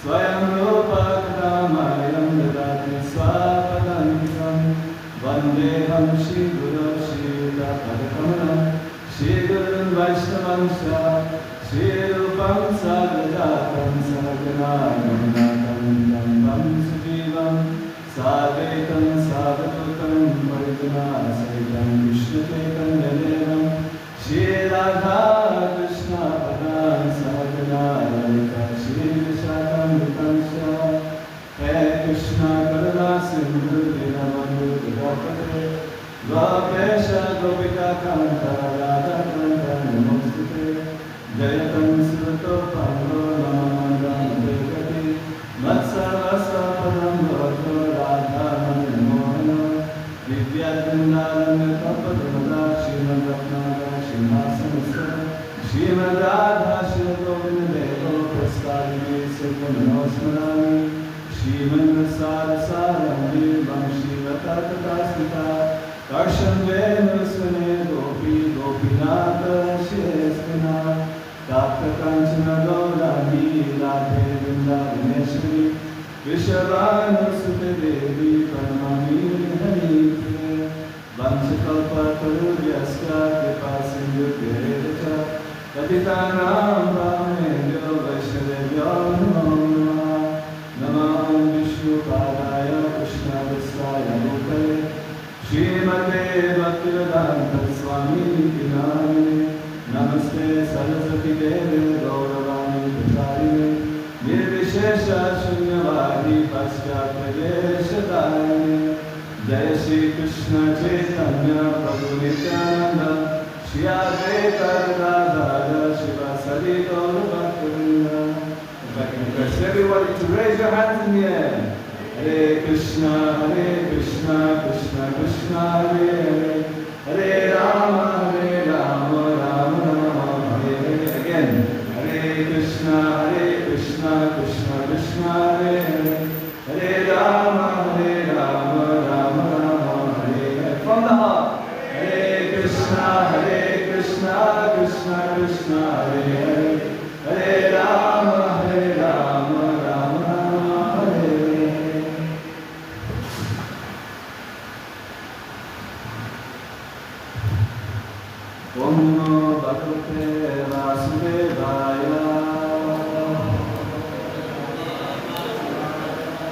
Swayam Rupa Kadamayam Dadati Swapadantikam Vandeham Shri Guru Shri Padakamalam Shri Guru Vaishnavansha Shri Rupam Sagajatam Sahaganayam Natam Tam Sujivam Savetam Savadutam Vaidana Saitam Krishna Chaitanya Devam Shri Radha Krishna Padam Sahaganayam Shri Vishakam Vitansha Hare Krishna Karuna Sindhu Dinavandhu Vidapate Vapesha Gopika Kanta Radha Kanta Namostute Jayatam Surato Pando Namadam Devati Matsavasa Padam Bhakto Radha Mohana Vidyadvindaram Kapadamada Srimad Ratnaga Srimhasamasa Srimad Radha Shri Govinda Devo Prasthadini Sukamanosmarami Srimad Rasara Sarami Vamshi Vatatatasmita Karsham Venu Svane Gopi Gopinata Shrestina Tapta Kanchana Gaurani Radhe Vrindavaneshwari Vishavana Sute Devi Paramani Harite Vanchakalpa Tarubhyasya Kripa Sindhu Vyayata Patitanam Brahmendyo Vaishnavebhyo Namo Namah Namah Vishnu Padaya Krishna Vasaya Bhutale Srimate Bhaktivedanta Swami Dinamine Namaste Saraswati Deve Gauravani Pracharine Nirvishesha Shunyavadi Paschatya Deshadayine Jai Shri Krishna Chaitanya Prabhu Nityananda Shri Advaita Gadadhara Shivasari Gaura Bhaktivinoda. If I can request everybody to raise your hands in the air. Hare Krishna, Krishna Krishna, Hare Hare, Hare Rama, Rama Rama, Hare Hare. Again, Hare Krishna, Krishna Krishna, Hare Hare, Hare Rama, Rama Rama, Hare Hare. From the heart, Hare Krishna, Krishna Krishna, Hare Hare, Hare Rama, Rama Rama, Hare Hare. Om Namo Bhagavate Vasudevaya.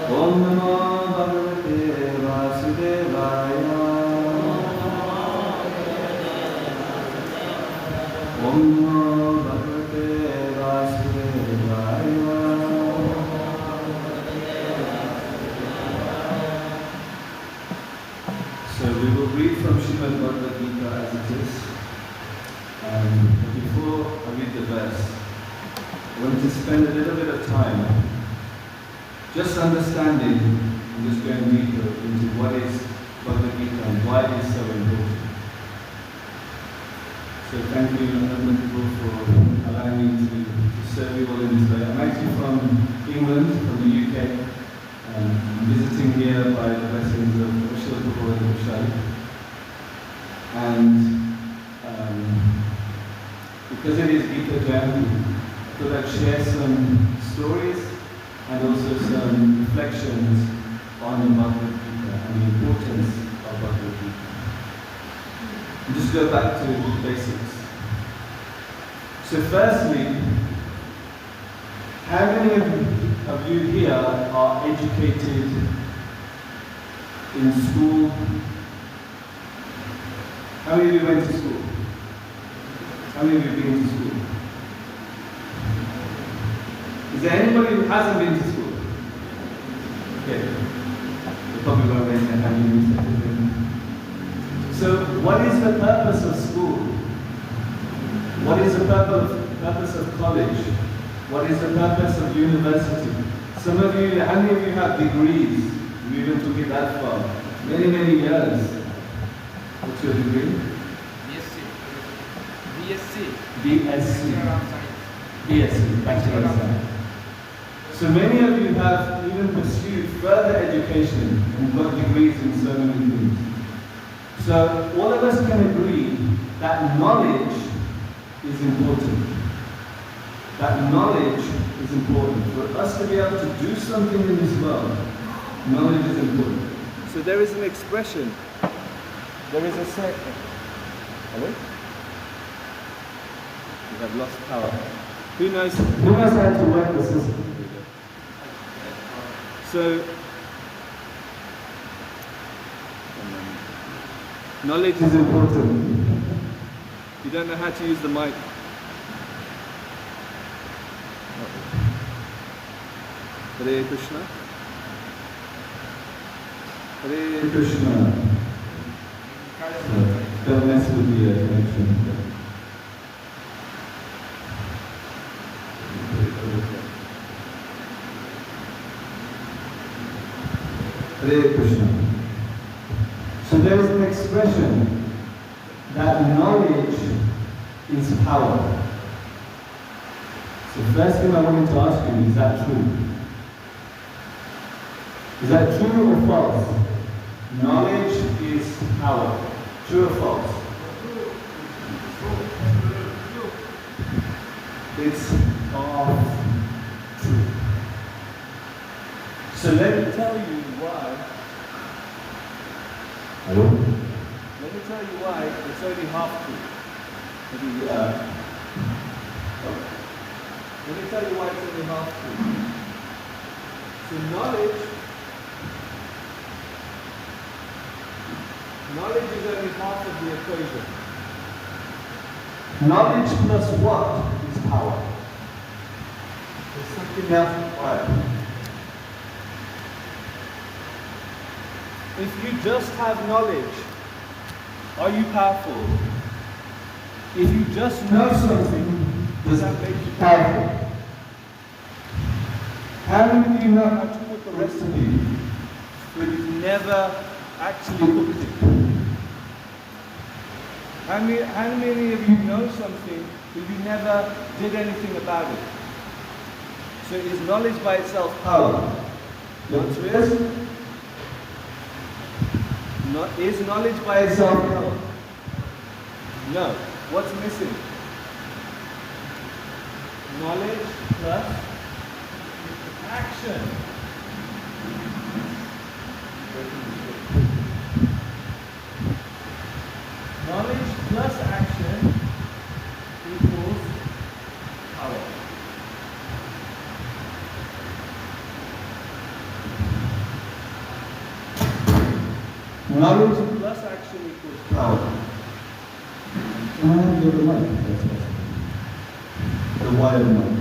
Om Namo Bhagavate Vasudevaya. Om Namo Bhagavate Vasudevaya. So we will read from Srimad Bhagavad Gita as it is. But before I read the verse, I want to spend a little bit of time just understanding and just going deeper into what is Bhagavad Gita and why it is so important. So thank you, Honorable people, for allowing me to serve you all in this way. I'm actually from England, from the UK. I'm visiting here by the blessings of Srila Prabhu and Vishali. And because it is Gita Jayanti, I thought I'd share some stories and also some reflections on the Bhagavad Gita and the importance of Bhagavad Gita. And just go back to the basics. So firstly, how many of you here are educated in school? How many of you went to school? How many of you have been to school? Is there anybody who hasn't been to school? Okay. You probably won't raise their hand. So, what is the purpose of school? What is the purpose of college? What is the purpose of university? Some of you, how many of you have degrees? You even took it that far. Many, many years. What's your degree? BSc, Bachelor of Science. So many of you have even pursued further education and got degrees in so many things. So all of us can agree that knowledge is important. that knowledge is important. For us to be able to do something in this world, knowledge is important. So there is an expression, there is a saying. Hello? We have lost power. Who knows how to work the system? So, knowledge is important. You don't know how to use the mic. Hare Krishna. Hare Krishna. Don't mess with the connection. Hare Krishna. So there is an expression that knowledge is power. So first thing I wanted to ask you, is that true? Is that true or false? Knowledge is power. True or false? It's all true. So let me tell you why. Hello? Let me tell you why it's only half true. Let me tell you why it's only half true. So knowledge is only half of the equation. Knowledge plus what is power? There's something else required. If you just have knowledge, are you powerful? If you just know something, does that make you powerful? How many of you know how to cook a recipe, but you've never actually cooked it? How many of you know something, but you never did anything about it? So is knowledge by itself power? The answer is? Is knowledge by itself power? No. What's missing? Knowledge plus action. Knowledge plus action equals power. Knowledge plus action equals power. Can I have the mic? The wired mic.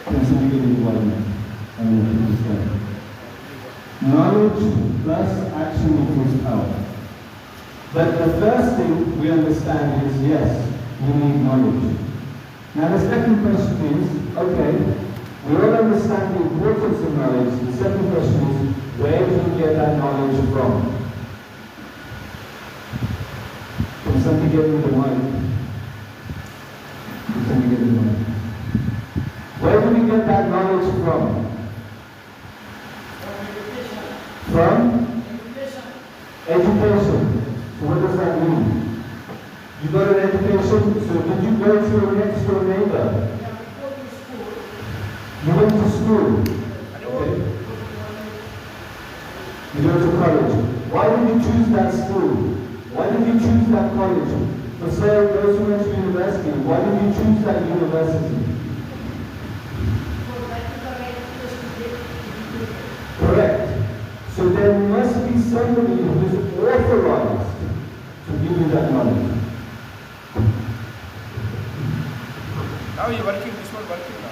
Can somebody give me the wired mic? I don't understand. Knowledge plus action equals power. But the first thing we understand is, yes, we need knowledge. Now the second question is, okay, we all understand the importance of knowledge. The second question is, where do we get that knowledge from? Can somebody get me the mic? Can somebody get me the mic? Where do we get that knowledge from? From? Education. So what does that mean? You got an education, so did you go to your next door neighbor? You went to school. Okay. You went to college. Why did you choose that school? Why did you choose that college? For say those who went to university, why did you choose that university? Correct. So there must be somebody who is authorized to give you that knowledge. How are you working? This one working now?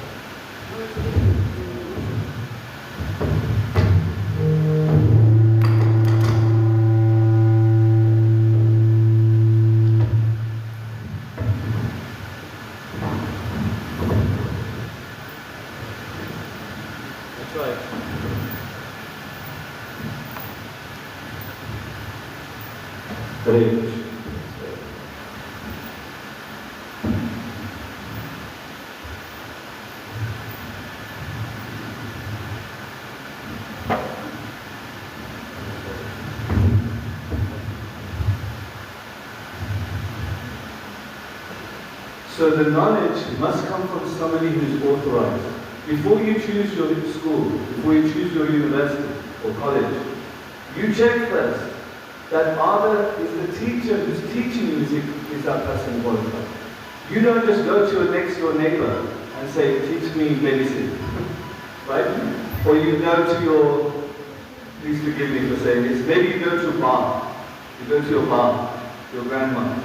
That's right. Great. So the knowledge must come from somebody who's authorized. Before you choose your school, before you choose your university or college, you check first that is the teacher who's teaching you, is that person qualified. You don't just go to your next door neighbor and say, teach me medicine, right? Or you go to your, please forgive me for saying this, maybe you go to a bar, your grandma,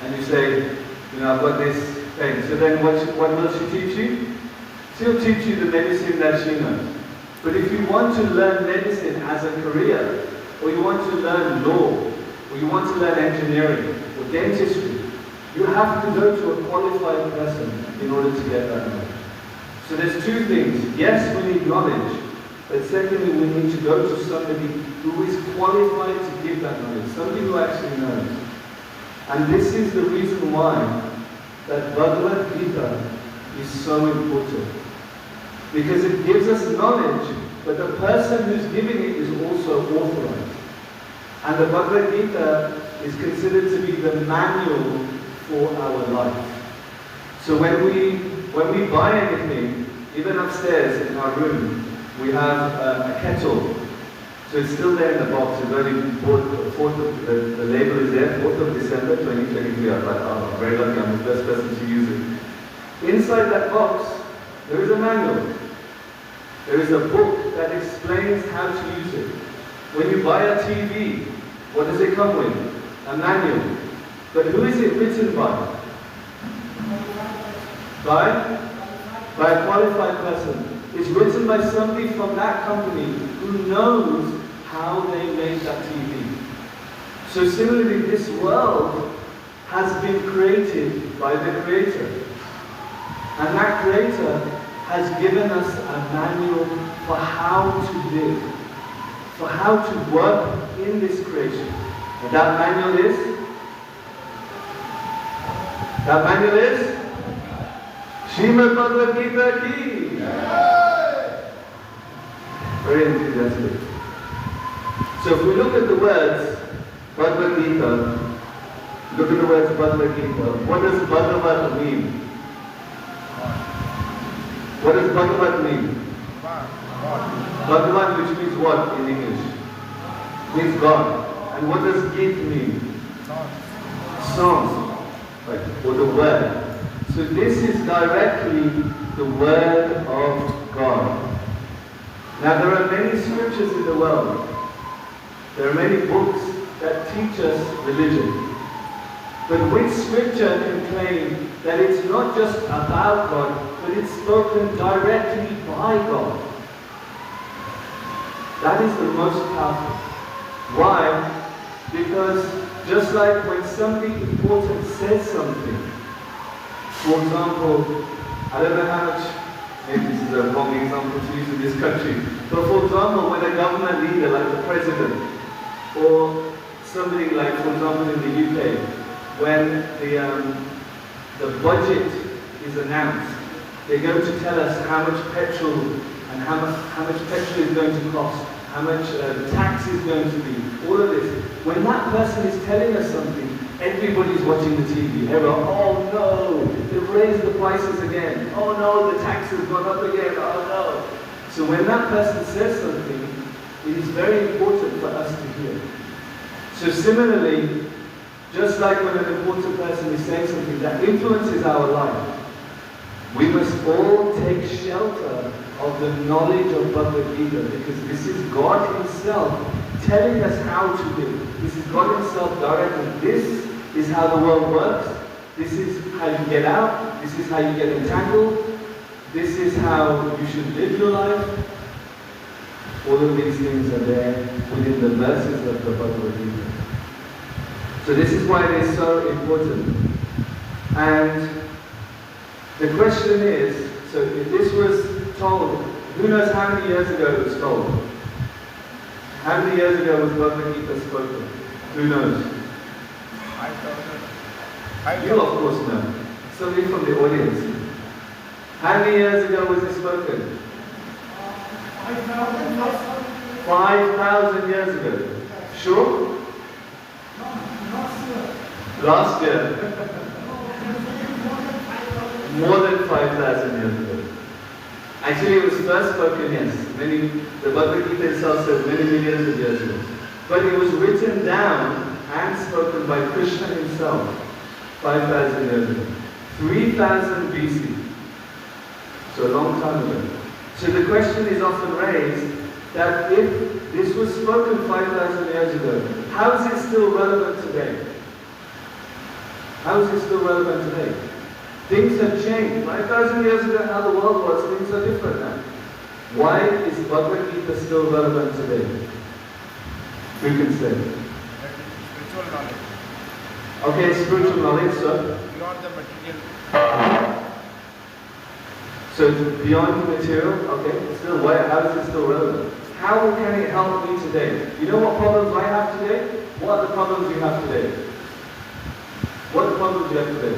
and you say, I've got this pain. So then what will she teach you? She'll teach you the medicine that she knows. But if you want to learn medicine as a career, or you want to learn law, or you want to learn engineering, or dentistry, you have to go to a qualified person in order to get that knowledge. So there's two things. Yes, we need knowledge, but secondly, we need to go to somebody who is qualified to give that knowledge, somebody who actually knows. And this is the reason why that Bhagavad Gita is so important. Because it gives us knowledge, but the person who's giving it is also authorized. And the Bhagavad Gita is considered to be the manual for our life. So when we buy anything, even upstairs in our room, we have a kettle. So it's still there in the box. It's only the label is there, 4th of December 2023. I'm very lucky, I'm the first person to use it. Inside that box, there is a manual. There is a book that explains how to use it. When you buy a TV, what does it come with? A manual. But who is it written by? By a qualified person. It's written by somebody from that company who knows how they made that TV. So similarly, this world has been created by the Creator. And that Creator has given us a manual for how to live, for how to work in this creation. And that manual is Srimad Bhagavad Gita ki. Very enthusiastic. So if we look at the words Bhagavad Gita, what does Bhagavad mean? What does Bhagavad mean? Bhagavan, which means what in English? Means God. And what does Gita mean? Song. Right, or the word. So this is directly the word of God. Now there are many scriptures in the world. There are many books that teach us religion. But which scripture can claim that it's not just about God, but it's spoken directly by God? That is the most powerful. Why? Because just like when somebody important says something, for example, I don't know how much, maybe this is a wrong example to use in this country, but for example, when a government leader like the president, or somebody like, for example, in the UK, when the budget is announced, they're going to tell us how much petrol and how much petrol is going to cost, how much the tax is going to be, all of this. When that person is telling us something, everybody's watching the TV. Everyone, oh no, they've raised the prices again. Oh no, the tax has gone up again. Oh no. So when that person says something, it is very important for us to hear. So similarly, just like when an important person is saying something that influences our life, we must all take shelter of the knowledge of Bhagavad Gita, because this is God Himself telling us how to live. This is God Himself directing. This is how the world works. This is how you get out. This is how you get entangled. This is how you should live your life. All of these things are there within the verses of the Bhagavad Gita. So this is why it is so important. And the question is, so if this was told, who knows how many years ago it was told? How many years ago was Bhagavad Gita spoken? Who knows? You of course know. Somebody from the audience. How many years ago was it spoken? 5,000 years ago. Sure? Last year. More than 5,000 years ago. Actually, it was first spoken, yes. The Bhagavad Gita itself says many millions of years ago. But it was written down and spoken by Krishna himself 5,000 years ago. 3000 BC. So a long time ago. So the question is often raised that if this was spoken 5,000 years ago, how is it still relevant today? How is it still relevant today? Things have changed. 5,000 years ago, how the world was, things are different now. Why is Bhagavad Gita still relevant today? Who can say? Spiritual knowledge. Okay, spiritual knowledge, so? Beyond the material. So beyond the material, okay, still, why, how is it still relevant? How can it help me today? You know what problems I have today? What are the problems you have today? What are the problems you have today?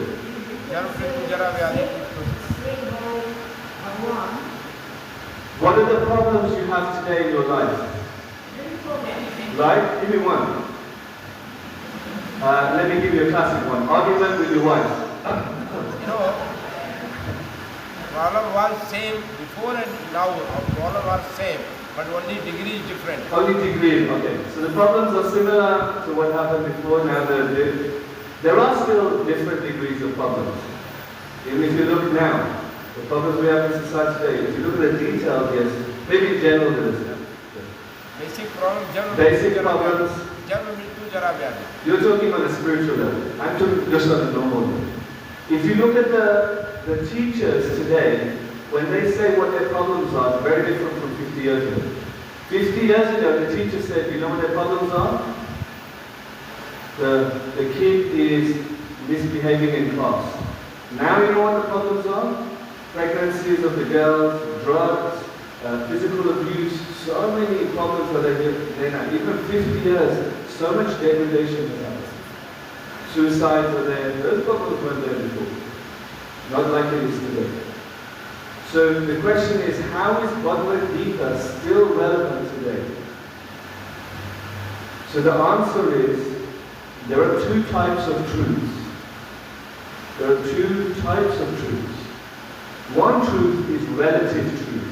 What are the problems you have today in your life? Like, give me one. Let me give you a classic one. Argument with your wife. Problem was same before and now. Our problem was same, but only degree is different. Only degree, okay. So the problems are similar to what happened before. Now there are still different degrees of problems. Even if you look now, the problems we have in society today, if you look at the details, yes, maybe in general there is. Basic problem, basic problems. You're talking on a spiritual level. I'm talking just on a normal level. If you look at the teachers today, when they say what their problems are, it's very different from 50 years ago. 50 years ago, the teacher said, you know what their problems are? The kid is misbehaving in class. Now you know what the problems are? Pregnancies of the girls, drugs, physical abuse, so many problems that they have. Even 50 years, so much degradation has happened. Suicides are there, those problems weren't there before. Not like it is today. So the question is, how is Bhagavad Gita still relevant today? So the answer is, there are two types of truths. There are two types of truths. One truth is relative truth.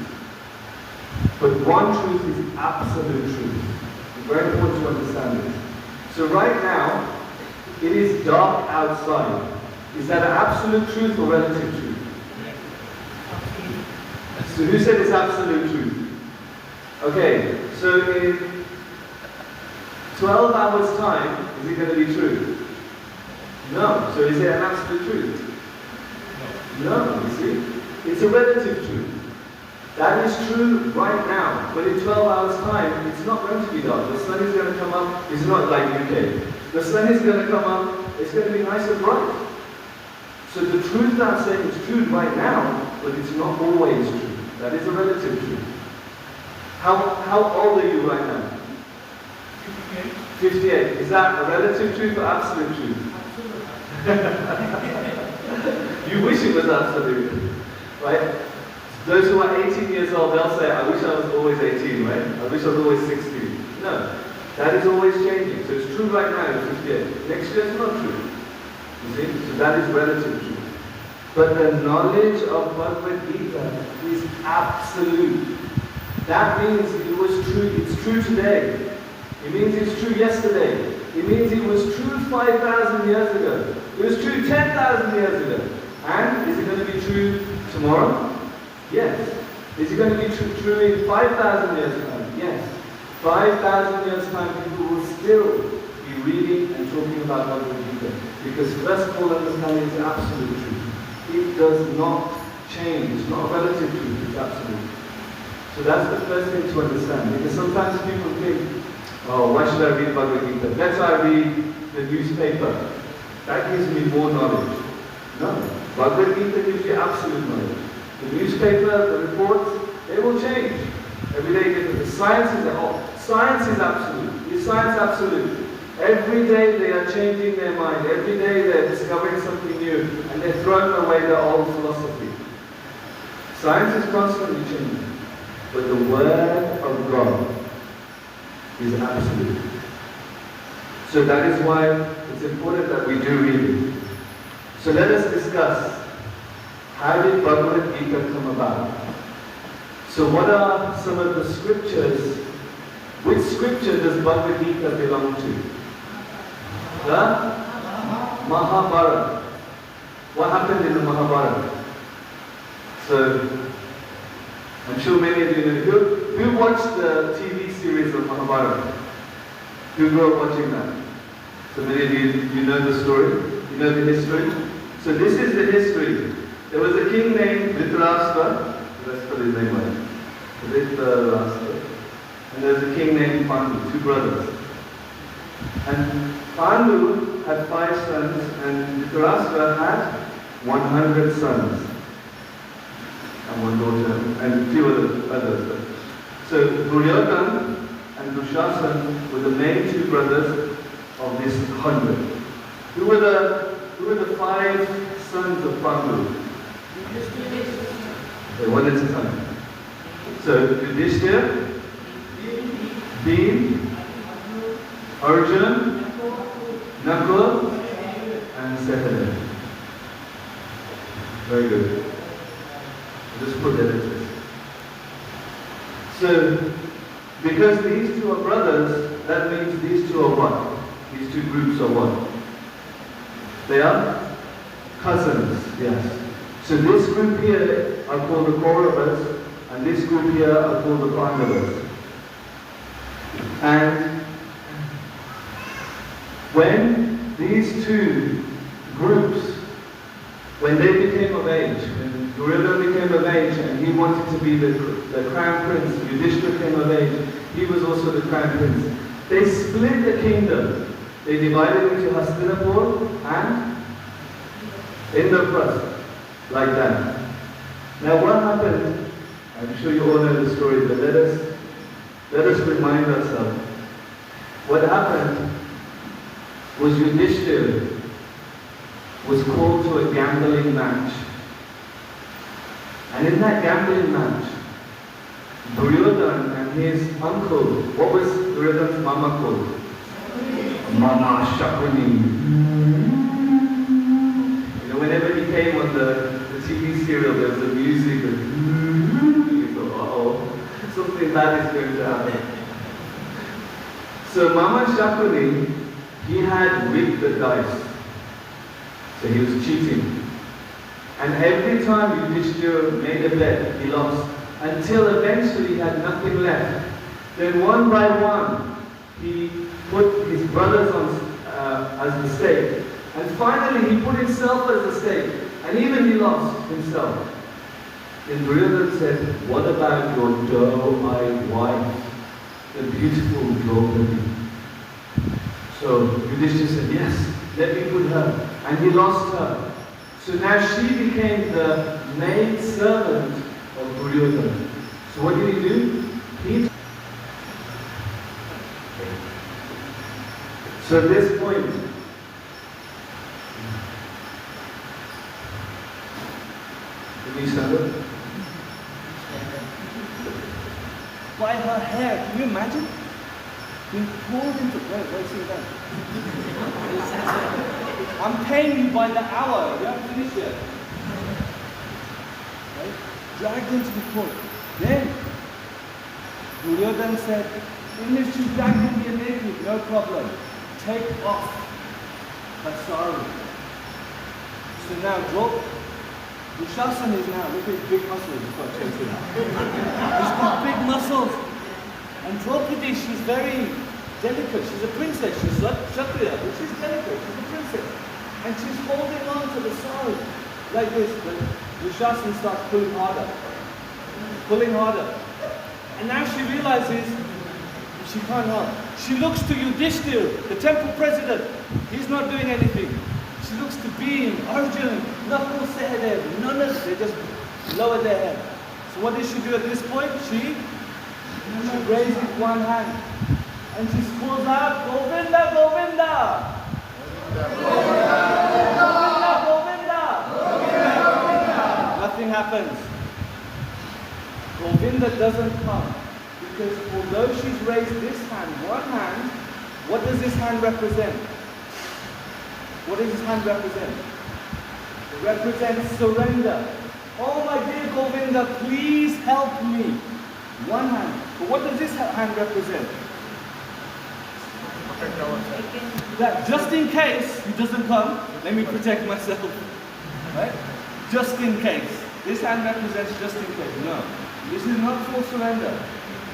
But one truth is absolute truth. It's very important to understand this. So right now, it is dark outside. Is that an absolute truth or relative truth? So who said it's absolute truth? Okay, so in 12 hours time, is it going to be true? No. So is it an absolute truth? No, you see? It's a relative truth. That is true right now, but in 12 hours time, it's not going to be dark. The sun is going to come up. It's not like UK. The sun is going to come up. It's going to be nice and bright. So the truth that I'm saying is true right now, but it's not always true. That is a relative truth. How old are you right now? 58. 58. Is that a relative truth or absolute truth? You wish it was absolute, right? Those who are 18 years old, they'll say, I wish I was always 18, right? I wish I was always 16. No. That is always changing. So it's true right now, it's 58. Next year it's not true. You see? So that is relative truth. But the knowledge of Bhagavad Gita is absolute. That means it was true, it's true today. It means it's true yesterday. It means it was true 5,000 years ago. It was true 10,000 years ago. And is it going to be true tomorrow? Yes. Is it going to be true in 5,000 years' time? Yes. 5,000 years' time, people will still be reading and talking about Bhagavad Gita. Because first of all, understanding is absolute truth. It does not change. It's not relative truth, it's absolute. So that's the first thing to understand. Because sometimes people think, oh, why should I read Bhagavad Gita? Let's I read the newspaper. That gives me more knowledge. No. Bhagavad Gita gives you absolute knowledge. The newspaper, the reports, they will change. Every day different. The science is science is absolute. Is science absolute? Every day they are changing their mind. Every day they're discovering something new and they're throwing away their old philosophy. Science is constantly changing. But the Word of God is absolute. So that is why it's important that we do read it. So let us discuss How did Bhagavad Gita come about? So what are some of the scriptures? Which scripture does Bhagavad Gita belong to? The Mahabharata. What happened in the Mahabharata? So, I'm sure many of you know. Who watched the TV series of Mahabharata? Who grew up watching that? So many of you know the story? You know the history? So this is the history. There was a king named Dhritarashtra. Let's put his name right. Dhritarashtra. And there was a king named Pandu, two brothers. And Pandu had 5 sons and Dhritarashtra had 100 sons. And 1 daughter and 2 others. So Duryodhana and Dushasan were the main 2 brothers of this 100. Who were the 5 sons of Pandu? Okay, one at a time. So Yudhishthira, Bhim, Arjuna, Nakul, and Sahadev. Very good. Just put that in this. So, because these 2 are brothers, that means these 2 are what? These 2 groups are what? They are cousins, yes. So this group here are called the Kauravas, and this group here are called the Pandavas. And when these 2 groups, when they became of age, when Duryodhana became of age and he wanted to be the crown prince, Yudhishthira came of age, he was also the crown prince. They split the kingdom. They divided into Hastinapur and Indraprastha, like that. Now what happened, I'm sure you all know the story, but let us remind ourselves. What happened was Yudhishthira was called to a gambling match. And in that gambling match, Duryodhana and his uncle, what was Duryodhana's mama called? Mama Shakuni. You know, whenever he came on the TV serial, there was a music and you thought, uh-oh, something bad is going to happen. So Mama Shakuni, he had rigged the dice. So he was cheating. And every time Yudhishthira made a bet, he lost. Until eventually he had nothing left. Then one by one, he put his brothers on as the stake. And finally he put himself as the stake. And even he lost himself. Then Duryodhana said, what about your doe-eyed wife, the beautiful Draupadi? So Yudhishthira said, yes, let me put her. And he lost her. So now she became the maid servant of Duryodhana. So what did he do? So at this point, can you stand up? By her hair, can you imagine? Being pulled into, wait, see that? I'm paying you by the hour, you haven't finished yet. Right? Dragged into the court. Then, Duryodhana said, even if she's dragged in here naked, no problem. Take off her sari. So now, Dushasan is now, look at his big muscles, he's got chasing out. He's got big muscles. And Draupadi, she's very delicate. She's a princess. She's like Kshatriya, but she's delicate. She's a princess. And she's holding on to the side like this. But Dushasan starts pulling harder. Pulling harder. And now she realizes she can't help. She looks to Yudhishthira, the temple president. He's not doing anything. She looks to Bhim, Arjuna, Nakul, Sahadev. None of them. They just lower their head. So what does she do at this point? She raises one hand and she calls out, Govinda, Govinda! Govinda, Govinda! Nothing happens. Govinda doesn't come because although she's raised this hand, one hand, what does this hand represent? What does this hand represent? It represents surrender. Oh my dear Govinda, please help me. One hand. But what does this hand represent? Protect ourselves. That just in case he doesn't come, let me protect myself. Right? Just in case. This hand represents just in case. No. This is not full surrender.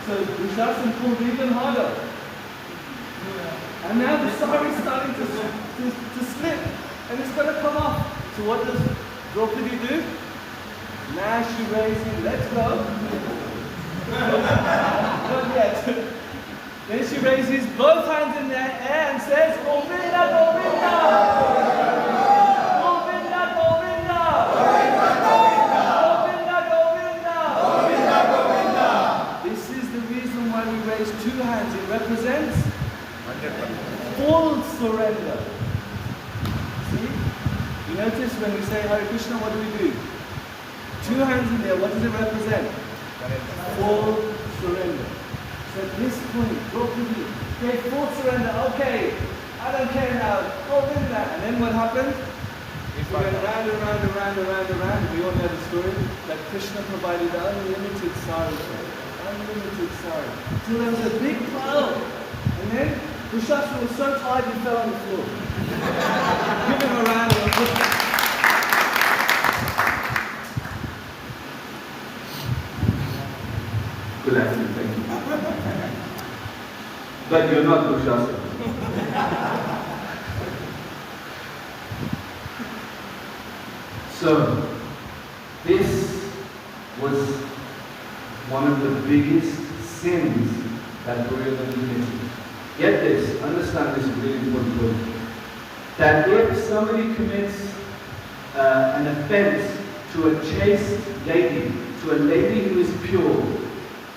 So Dushasana pulled even harder. And now the sari is starting to slip. And it's going to come off. So what does Draupadi do? Now she raises, let's go. Not yet. Then she raises both hands in the air and says, Govinda, Govinda! Govinda, Govinda! Govinda, Govinda! Govinda, Govinda! This is the reason why we raise two hands. It represents 100%. full surrender. See? You notice when we say Hare Krishna, what do? Two hands in there, what does it represent? Full surrender. So at this point, Draupadi gave full surrender. Okay, I don't care now. Go in that. And then what happened? We went round and round and round and round and round. We all know the story that Krishna provided unlimited sari. Unlimited sari. Till there was a big pile. And then Dushasana was so tired he fell on the floor. Give him a round of applause. Good afternoon, thank you. But you're not Dushasana. So, this was one of the biggest sins that Duryodhana committed. Get this, understand this really important point. That if somebody commits an offense to a chaste lady, to a lady who is pure,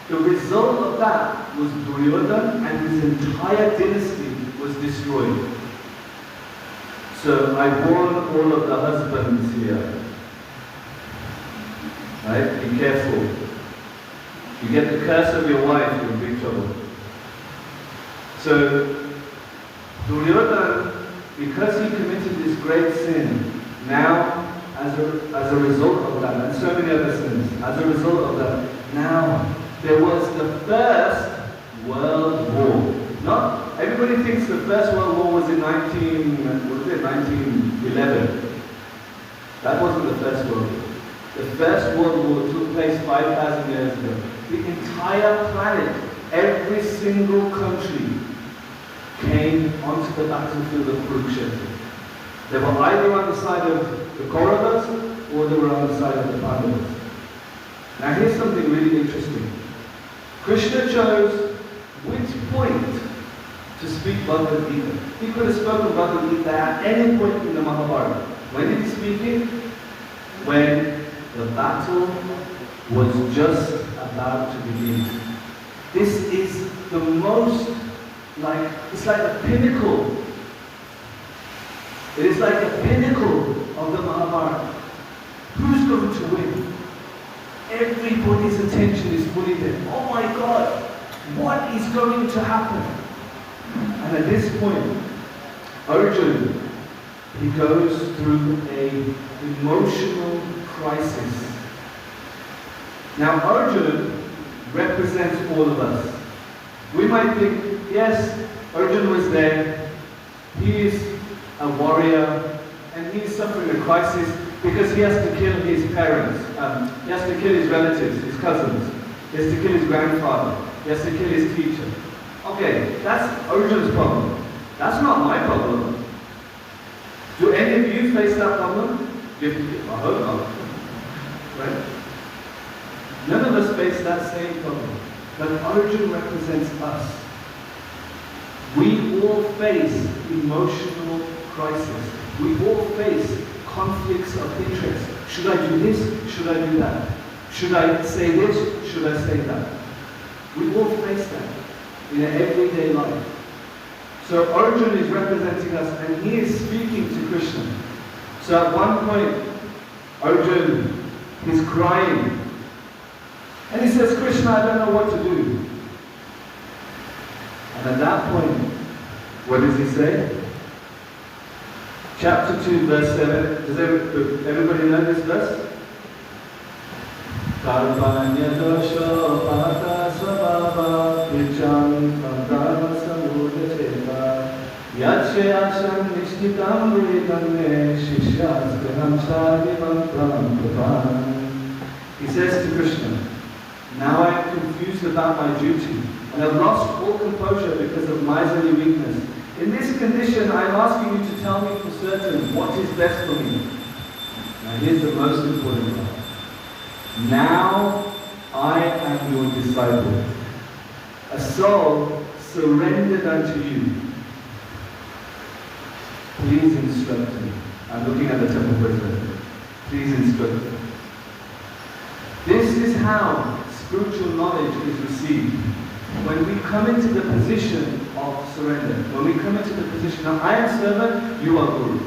the result of that was Duryodhana and his entire dynasty was destroyed. So I warn all of the husbands here. Right? Be careful. You get the curse of your wife, you're in big trouble. So Duryodhana, because he committed this great sin, now as a result of that, and so many other sins, as a result of that, now there was the First World War. Not everybody thinks the First World War was in 1911. That wasn't the First World War. The First World War took place 5,000 years ago. The entire planet, every single country came onto the battlefield of Kurukshetra. They were either on the side of the Kauravas or they were on the side of the Pandavas. Now here's something really interesting. Krishna chose which point to speak Bhagavad Gita. He could have spoken Bhagavad Gita at any point in the Mahabharata. When did he speak it? When the battle was just about to begin. This is the most, it's like the pinnacle. It is like the pinnacle of the Mahabharata. Who's going to win? Everybody's attention is fully there. Oh my God, what is going to happen? And at this point, Arjuna, he goes through an emotional crisis. Now Arjuna represents all of us. We might think, yes, Arjuna was there, he is a warrior, and he is suffering a crisis because he has to kill his parents, he has to kill his relatives, his cousins, he has to kill his grandfather, he has to kill his teacher. Okay, that's Arjuna's problem. That's not my problem. Do any of you face that problem? I hope not. Right? None of us face that same problem. But Arjuna represents us. We all face emotional crisis. We all face conflicts of interest. Should I do this? Should I do that? Should I say this? Should I say that? We all face that in our everyday life. So Arjuna is representing us and he is speaking to Krishna. So at one point, Arjuna is crying. And he says, Krishna, I don't know what to do. And at that point, what does he say? Chapter 2, verse 7. Does everybody know this verse? Karpanya dosho pata svabhava vicham dharma samudya cheta yatshe asam nishtitam vritanme shishyaskanam sadhivam pram. He says to Krishna, now I am confused about my duty and have lost all composure because of miserly weakness. In this condition, I am asking you to tell me for certain what is best for me. Now here's the most important part. Now I am your disciple, a soul surrendered unto you. Please instruct me. I'm looking at the temple president. Please instruct me. This is how spiritual knowledge is received. When we come into the position of surrender, when we come into the position of I am servant, you are Guru.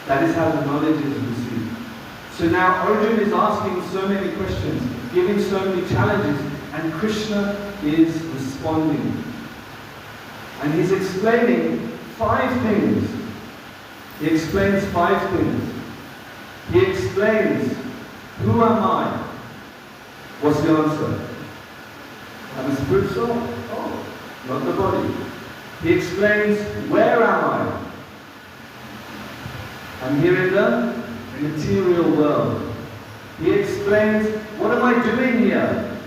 That is how the knowledge is received. So now Arjuna is asking so many questions, giving so many challenges, and Krishna is responding. And he's explaining 5 things. He explains 5 things. He explains, who am I? What's the answer? I'm a spirit soul. Oh, not the body. He explains, where am I? I'm here in the material world. He explains, what am I doing here?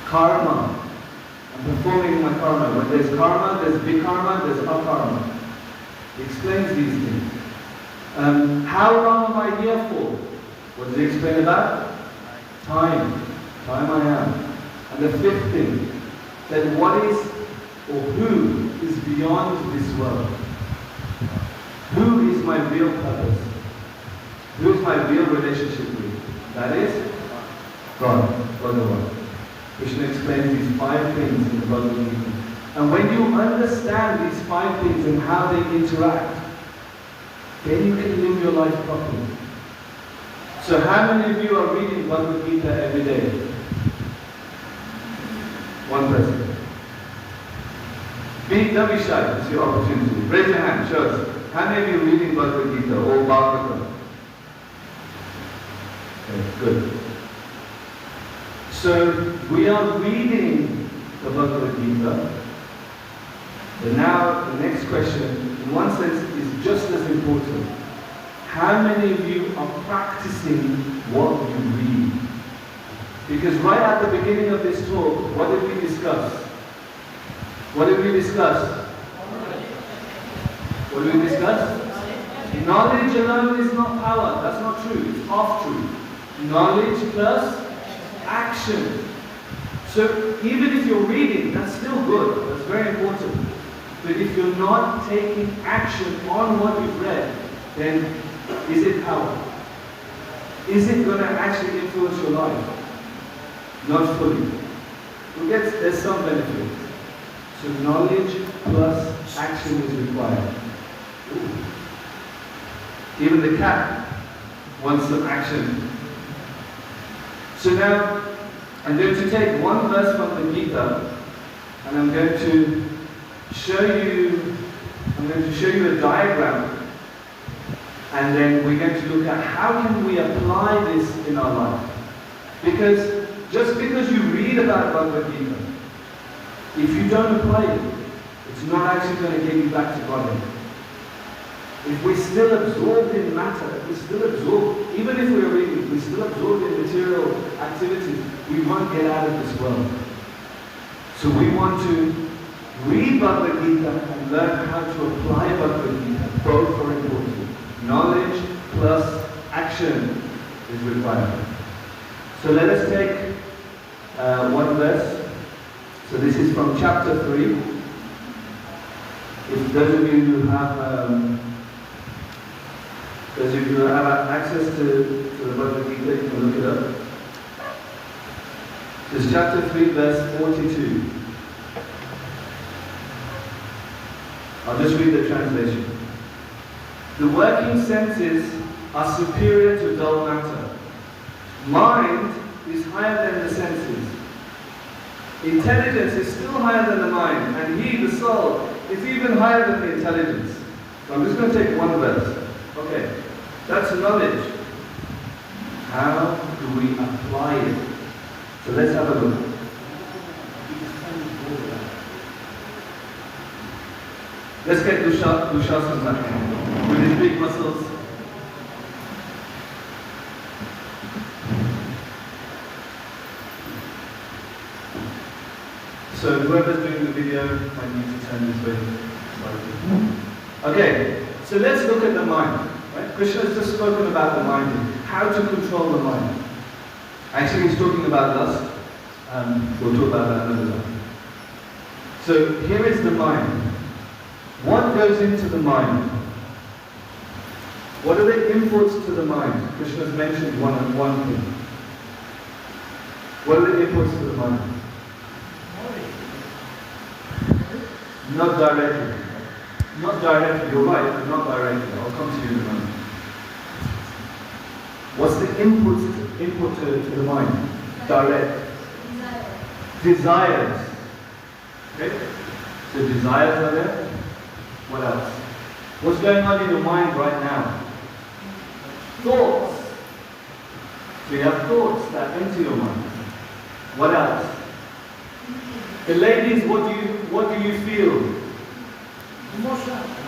Karma. I'm performing my karma. When there's karma, there's vikarma, there's akarma. He explains these things. How long am I here for? What does he explain about? Time. Time I am. And the 5th thing, that what is or who is beyond this world. Who is my real purpose? Who is my real relationship with? That is God, Bhagavan. Krishna explains these 5 things in the Bhagavad Gita. And when you understand these 5 things and how they interact, then you can live your life properly. So how many of you are reading Bhagavad Gita every day? One person. Don't be shy, it's your opportunity. Raise your hand, show us. How many of you are reading Bhagavad Gita or Bhagavatam? Okay, good. So we are reading the Bhagavad Gita. But now the next question, in one sense, is just as important. How many of you are practicing what you read? Because right at the beginning of this talk, what did we discuss? What did we discuss? What did we discuss? Knowledge alone is not power. That's not true. It's half true. Knowledge plus action. So even if you're reading, that's still good. That's very important. But if you're not taking action on what you've read, then is it power? Is it going to actually influence your life? Not fully. There's some benefit. So knowledge plus action is required. Even the cat wants some action. So now, I'm going to take one verse from the Gita, and I'm going to show you a diagram, and then we're going to look at how can we apply this in our life. Because just because you read about Bhagavad Gita, if you don't apply it, it's not actually going to get you back to Godhead. If we're still absorbed in matter, if we're still absorbed, even if we're reading, we're still absorbed in material activities, we won't get out of this world. So we want to read Bhagavad Gita and learn how to apply Bhagavad Gita. Both are important. Knowledge plus action is required. So let us take one verse. So this is from chapter 3. If those of you who have access to the Bhagavad Gita, you can look it up. This is chapter 3, verse 42. I'll just read the translation. The working senses are superior to dull matter. Mind is higher than the senses. Intelligence is still higher than the mind, and he, the soul, is even higher than the intelligence. So I'm just going to take one verse. Okay, that's knowledge. How do do we apply it? So let's have a look. Let's get Dushasana back with his big muscles. So whoever's doing the video might need to turn this way slightly. Okay, so let's look at the mind. Right? Krishna has just spoken about the mind, how to control the mind. Actually, he's talking about lust. We'll talk about that another time. So here is the mind. What goes into the mind? What are the inputs to the mind? Krishna has mentioned one thing. What are the inputs to the mind? Not directly. Not directly, you're right, but not directly. I'll come to you in a moment. What's the input to the mind? Direct. Desires. Okay? So desires are there. What else? What's going on in your mind right now? Thoughts. So you have thoughts that enter your mind. What else? The ladies, what do you feel?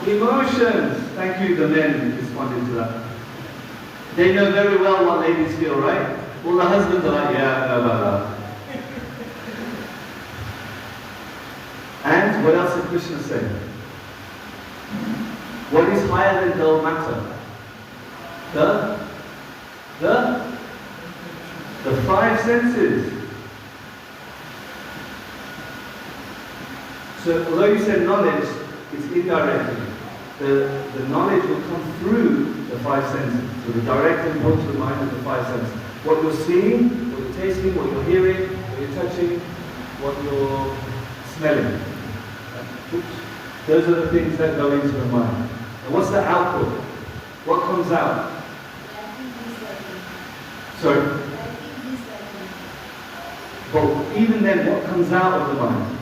Emotions. Thank you, the men responded to that. They know very well what ladies feel, right? Well, the husbands are like, yeah, I know about that. And what else did Krishna say? What is higher than dull matter? The five senses. So although you said knowledge, it's indirectly. The knowledge will come through the five senses. So the direct input to the mind is the five senses. What you're seeing, what you're tasting, what you're hearing, what you're touching, what you're smelling. Those are the things that go into the mind. And what's the output? What comes out? Sorry? But even then, what comes out of the mind?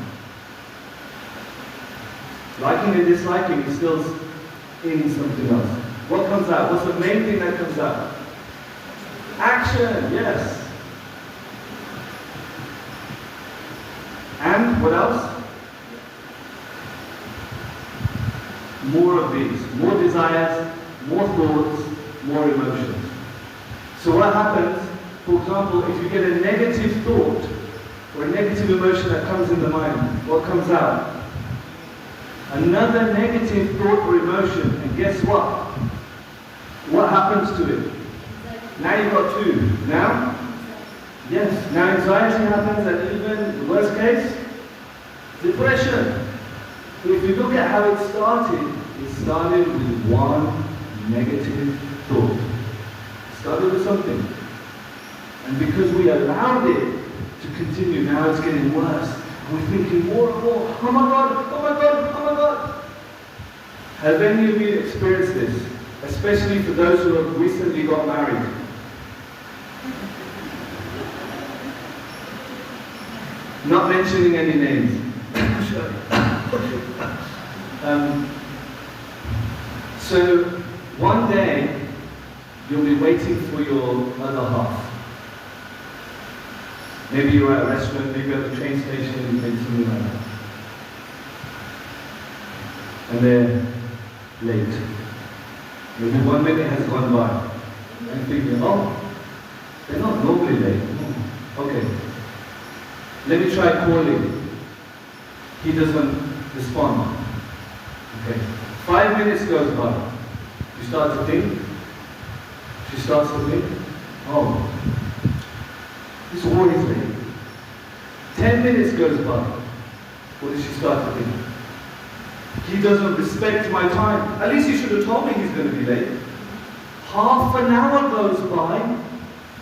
Liking and disliking is still in something else. What comes out? What's the main thing that comes out? Action, yes. And what else? More of these. More desires, more thoughts, more emotions. So what happens, for example, if you get a negative thought or a negative emotion that comes in the mind, what comes out? Another negative thought or emotion, and guess what? What happens to it? Now you've got two. Now? Yes. Now anxiety happens, and even, the worst case, depression. So if you look at how it started with one negative thought. It started with something. And because we allowed it to continue, now it's getting worse. We're thinking more and more, oh my God, oh my God, oh my God. Have any of you experienced this? Especially for those who have recently got married. Not mentioning any names. So one day, you'll be waiting for your other half. Maybe you're at a restaurant, maybe at the train station, maybe something like that. And they're late. Maybe 1 minute has gone by. And thinking, oh, they're not normally late. Okay. Let me try calling. He doesn't respond. Okay. 5 minutes goes by. You start to think. She starts to think, oh, he's always late. 10 minutes goes by. What does she start to think? He doesn't respect my time. At least he should have told me he's going to be late. Half an hour goes by.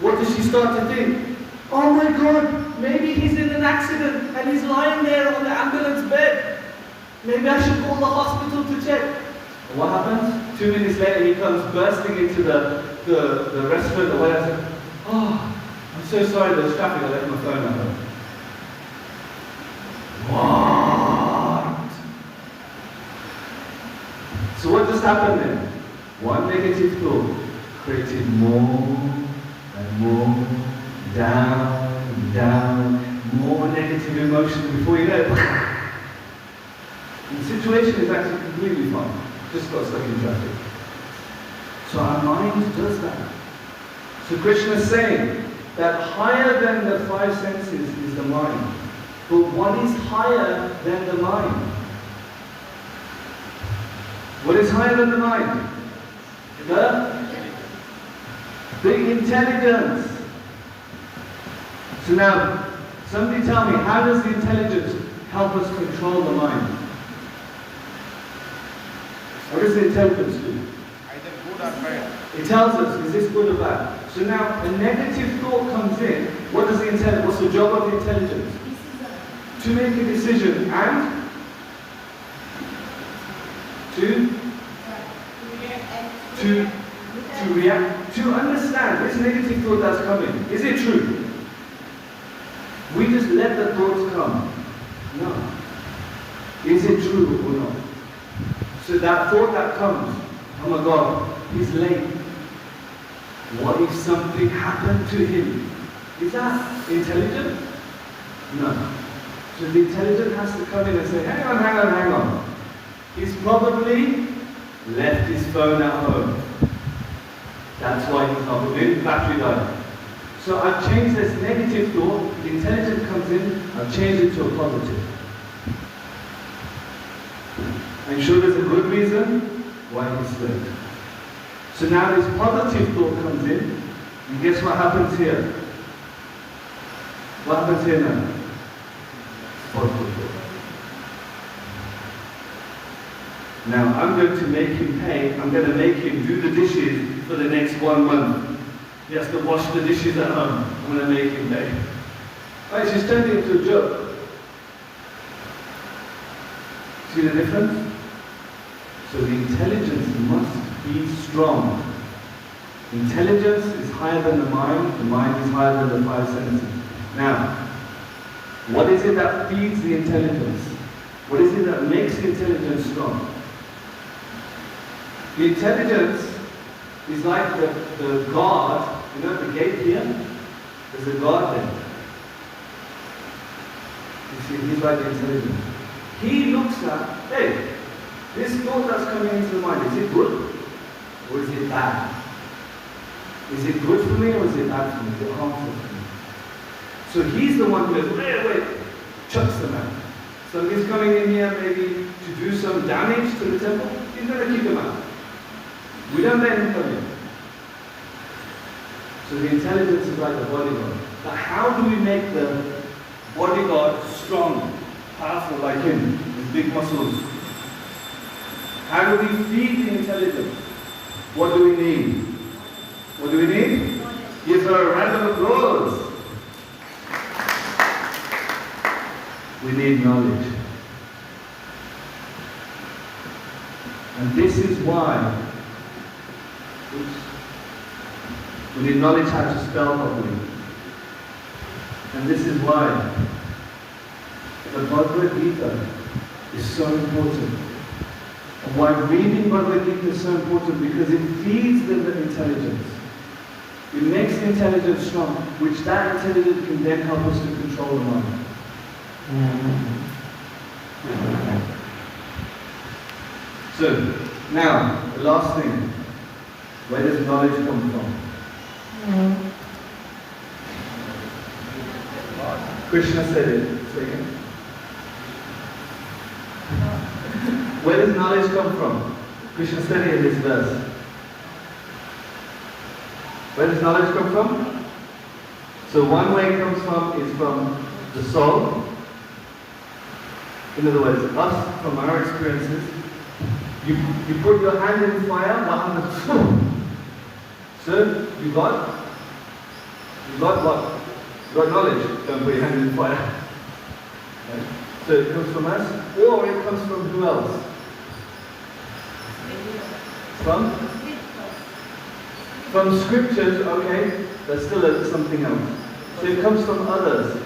What does she start to think? Oh my God, maybe he's in an accident and he's lying there on the ambulance bed. Maybe I should call the hospital to check. And what happens? 2 minutes later, he comes bursting into the restaurant or whatever. Oh, I'm so sorry, there's traffic, I left my phone at home. What? So what just happened then? One negative thought created more and more, down, more negative emotion before you know it. And the situation is actually completely fine. Just got stuck in traffic. So our mind does that. So Krishna is saying that higher than the five senses is the mind. But what is higher than the mind? What is higher than the mind? The intelligence. So now, somebody tell me, how does the intelligence help us control the mind? What does the intelligence do? Either good or bad. It tells us, is this good or bad? So now, a negative thought comes in. What does the intelligence? What's the job of the intelligence? To make a decision and to react, to understand this negative thought that's coming. Is it true? We just let the thoughts come. No. Is it true or not? So that thought that comes, oh my God, he's late. What if something happened to him? Is that intelligent? No. So the intelligent has to come in and say, hang on. He's probably left his phone at home. That's why he's not moving, battery died. So I've changed this negative thought, the intelligence comes in, I've changed it to a positive. I'm sure there's a good reason why he's late. So now this positive thought comes in, and guess what happens here? What happens here now? Positive thought. Now I'm going to make him pay, I'm going to make him do the dishes for the next 1 month. He has to wash the dishes at home. I'm going to make him pay. Right, she's turned it into a joke. See the difference? So the intelligence must be strong. Intelligence is higher than the mind is higher than the five senses. Now, what is it that feeds the intelligence? What is it that makes the intelligence strong? The intelligence is like the guard, you know the gate here? There's a guard there. You see, he's like the intelligence. He looks at, hey, this thought that's coming into the mind, is it good? Or is it bad? Is it good for me or is it bad for me? Is it harmful for me? So he's the one who goes, wait, chucks them out. So he's coming in here maybe to do some damage to the temple, he's going to keep them out. We don't let him come in. So the intelligence is like the bodyguard. But how do we make the bodyguard strong, powerful like him, with big muscles? How do we feed the intelligence? What do we need? What do we need? Give her a round of applause. We need knowledge. And this is why we need knowledge how to spell properly. And this is why the Bhagavad Gita is so important. And why reading Bhagavad Gita is so important, because it feeds the intelligence. It makes the intelligence strong, which that intelligence can then help us to control the mind. So, now, the last thing. Where does knowledge come from? Krishna said it. Say again. Where does knowledge come from? Krishna said it in this verse. Where does knowledge come from? So one way it comes from is from the soul. In other words, us, from our experiences. You put your hand in fire, what happens? So, you got what? You got knowledge. Don't put your hand in fire. Okay. So it comes from us, or it comes from who else? From scriptures, okay, that's still something else. So it comes from others.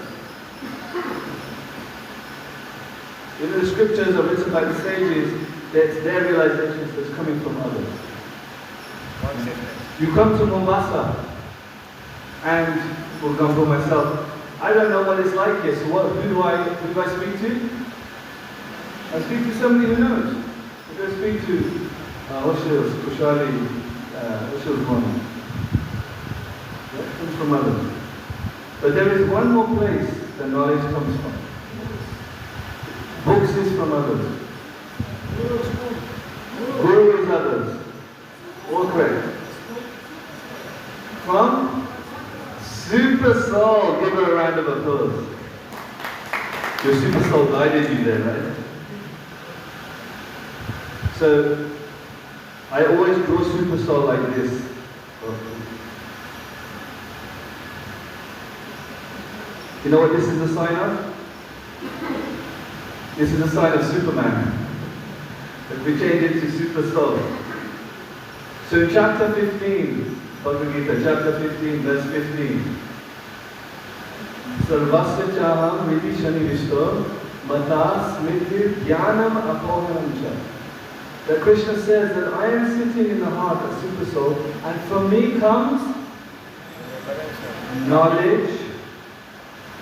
If the scriptures are written by the sages, it's their realizations that's coming from others. You come to Mombasa, And, for example, myself, I don't know what it's like here, so who do I speak to? I speak to somebody who knows. I go speak to Oshil's, Kushali, Oshil's mom. That comes from others. But there is one more place that knowledge comes from. Books is from others. Guru is others. All correct. From Super Soul. Give her a round of applause. Your Super Soul guided you there, right? So, I always draw Super Soul like this. You know what this is a sign of? This is a sign of Superman. But we change it to Super Soul. So in chapter 15, Bhagavad Gita, chapter 15, verse 15. Sarvasya chaham vidhi shani vishto mata smriti jnanam apohanam cha. That Krishna says that I am sitting in the heart of Super Soul, and from me comes knowledge,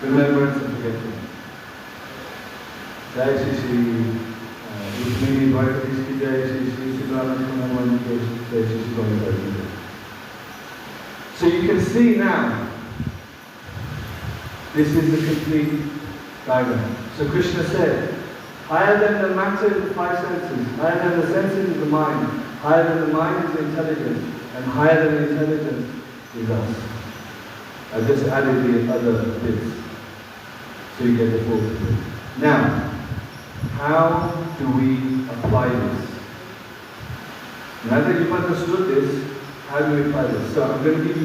remembrance and forgetfulness. Jai Shri Shri Rukmini Bharati Ki Jai, Shri Shri Siddhartha Ki Jai, Shri Shri Bharati. So you can see now, this is the complete diagram. So Krishna said, higher than the matter is the five senses, higher than the senses is the mind, higher than the mind is the intelligence, and higher than the intelligence is us. I just added the other bits, so you get the full picture. Now, how do we apply this? Now that you've understood this, how do we apply this? So I'm going to give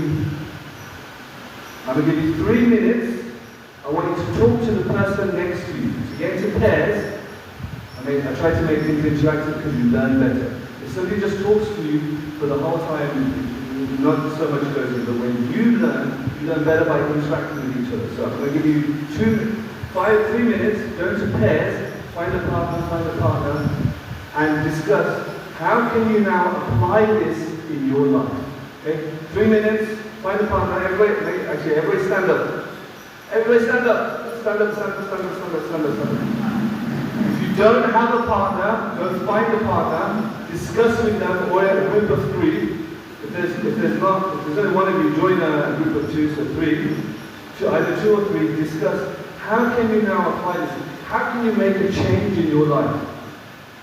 you 3 minutes. I want you to talk to the person next to you. To get into pairs, I try to make things interactive because you learn better. If somebody just talks to you for the whole time, not so much goes in, but when you learn better by interacting with each other. So I'm going to give you 3 minutes, go into pairs, find a partner, and discuss how can you now apply this in your life. Okay? 3 minutes, find a partner, everybody stand up. Everybody stand up. Stand up. If you don't have a partner, go find a partner, discuss with them, or a group of 3. If there's only one of you, join a group of 2, so 3. Either 2 or 3, discuss how can you now apply this? How can you make a change in your life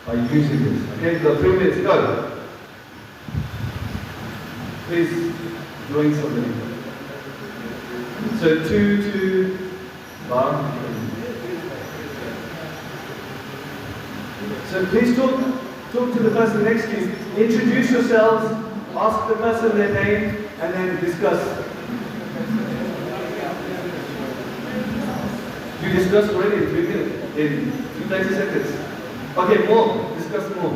by using this? Okay, you've got 3 minutes, go. Please join somebody. So 2, 1. So please talk to the person next to you. Introduce yourselves, ask the person their name, and then discuss. You discussed already in 3 minutes, in 30 seconds. Okay, more. Discuss more.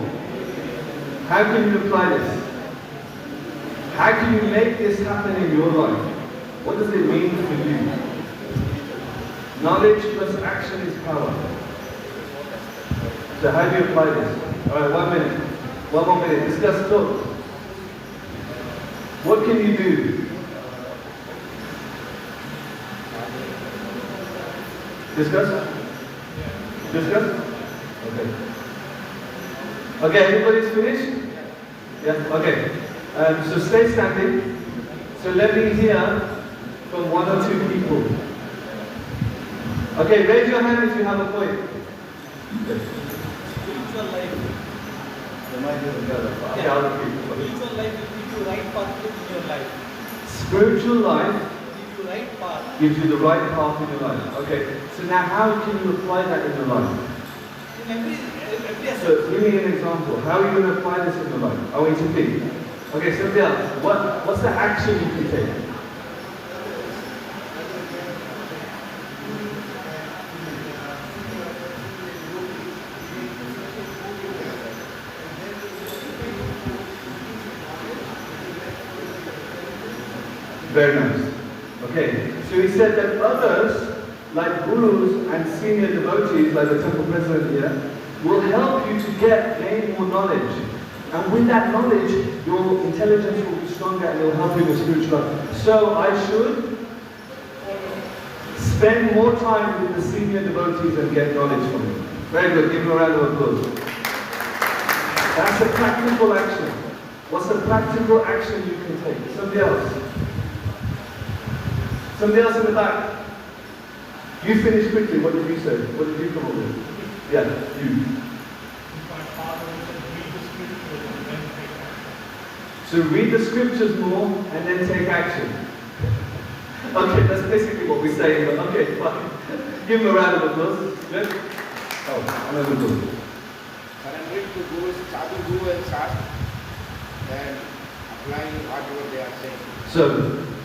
How can you apply this? How can you make this happen in your life? What does it mean for you? Knowledge plus action is power. So how do you apply this? Alright, 1 minute. 1 more minute. Discuss, talk. What can you do? Discuss? Discuss? Okay. Okay, everybody's finished? Yeah, okay. So stay standing. So let me hear from 1 or 2 people. Okay, raise your hand if you have a point. Spiritual life. Okay, I'll repeat. Spiritual life will give you right path in your life. Spiritual life Give you right path. gives you the right path in your life. Okay, so now how can you apply that in your life? In every aspect. So give me an example. How are you going to apply this in your life? I want you to think. Okay, Cynthia, what's the action you can take? Very nice. Okay, so he said that others, like gurus and senior devotees, like the temple president here, will help you to gain more knowledge. And with that knowledge, your intelligence will be stronger and it will help you with spiritual life. So I should spend more time with the senior devotees and get knowledge from them. Very good, give them a round of applause. That's a practical action. What's a practical action you can take? Somebody else. Somebody else in the back. You finish quickly. What did you say? What did you come up with? Yeah, you. So read the scriptures more and then take action. Okay, that's basically what we're saying, but okay, fine. Give him a round of applause. Good? Oh, another good. Surrendering to Guru's sadhu, Guru and Shastra, and applying whatever they are saying.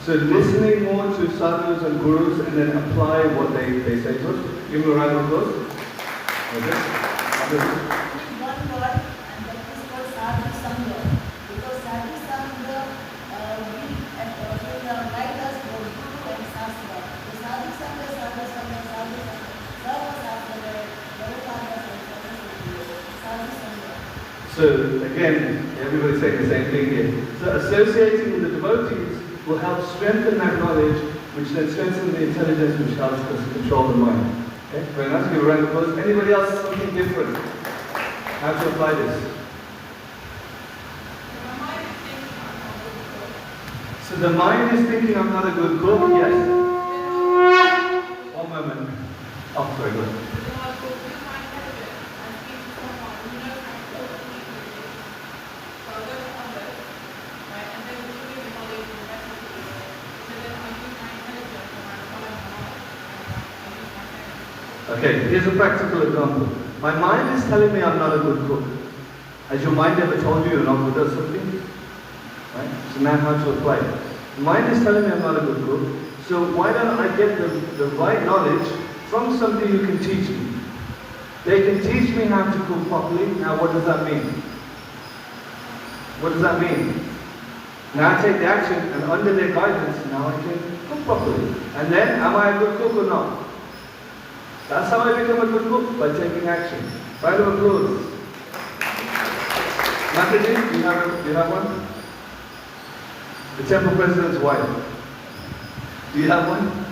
So listening more to sadhus and gurus and then apply what they say to us. Give him a round of applause. Okay. One word, and that is called sadhu sangha. Because sadhu sangha will guide us for Guru and Shastra. The sadhu sangha, sadhu sangha, sadhu sangha, sarva shastra, sadhu sangha. So again, everybody's saying the same thing here. So associating with the devotees will help strengthen that knowledge, which then strengthens the intelligence, which helps us control the mind. Okay, very nice. Give a round of applause. Anybody else something different? How to apply this? So the mind is thinking I'm not a good cook. Yes. One moment. Oh, sorry. Go ahead. Okay, here's a practical example. My mind is telling me I'm not a good cook. Has your mind ever told you you're not good at something? Right? So now how to apply it. The mind is telling me I'm not a good cook, so why don't I get the right knowledge from somebody who can teach me? They can teach me how to cook properly. Now what does that mean? What does that mean? Now I take the action and under their guidance, now I can cook properly. And then, am I a good cook or not? That's how I become a good cook, by taking action. Round of applause. Mataji, do you have one? The temple president's wife. Do you have one?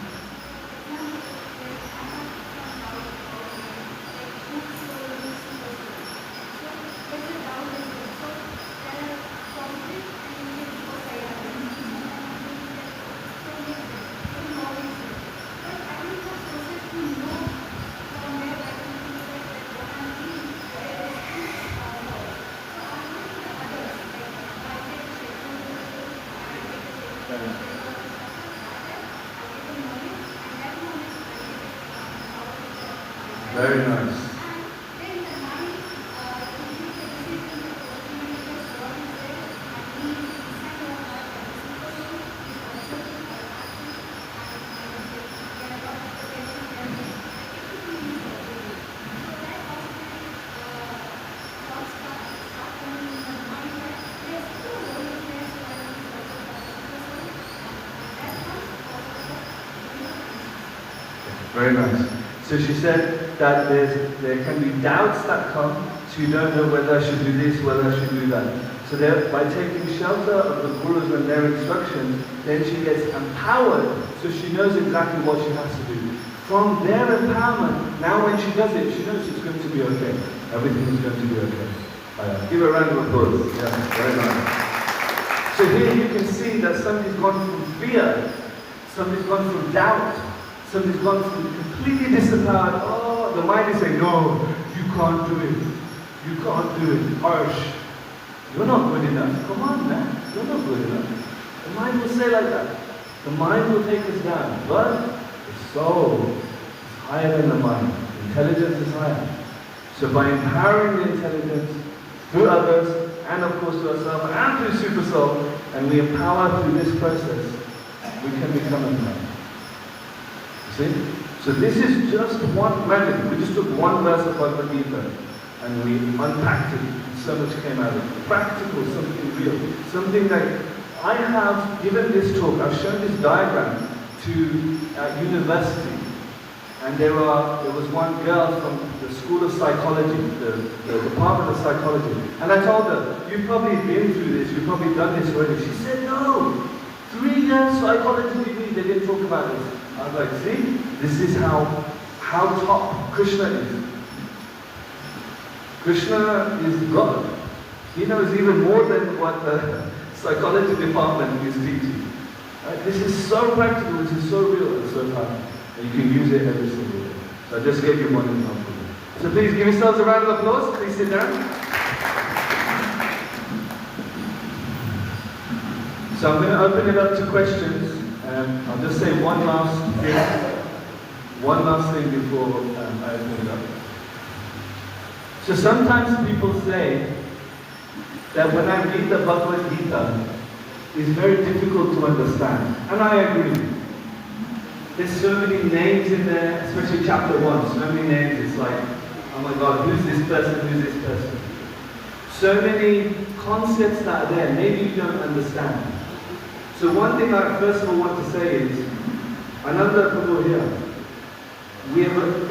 Very nice. Very nice. So she said that there can be doubts that come, so you don't know whether I should do this, whether I should do that. So by taking shelter of the gurus and their instructions, then she gets empowered, so she knows exactly what she has to do. From their empowerment, now when she does it, she knows it's going to be okay. Everything is going to be okay. Give her a round of applause. Yeah, very nice. So here you can see that somebody's gone from fear, somebody's gone from doubt, somebody's gone from completely disempowered. Oh, the mind is saying, no, you can't do it. You can't do it. Harsh. You're not good enough. Come on, man. You're not good enough. The mind will say like that. The mind will take us down. But the soul is higher than the mind. Intelligence is higher. So by empowering the intelligence through others, and of course to ourselves, and through Super Soul, and we empower through this process, we can become enlightened. See? So this is just one remedy. We just took one verse of Bhagavad Gita and we unpacked it, and so much came out of it. Practical, something real. Something that I have given this talk, I've shown this diagram to university. And there was one girl from the School of Psychology, the Department of Psychology. And I told her, you've probably been through this, you've probably done this already. She said, no, 3 years psychology degree, they didn't talk about this. I was like, see, this is how top Krishna is. Krishna is God. He knows even more than what the psychology department is teaching. Right? This is so practical, this is so real and so powerful. And you can use it every single day. So I just gave you one example. So please give yourselves a round of applause. Please sit down. So I'm going to open it up to questions. I'll just say one last thing before I open it up. So sometimes people say that when I read the Bhagavad Gita, it's very difficult to understand. And I agree. There's so many names in there, especially chapter 1, so many names, it's like, oh my God, who's this person, who's this person? So many concepts that are there, maybe you don't understand. So one thing I first of all want to say is, Ananda Prabhu here,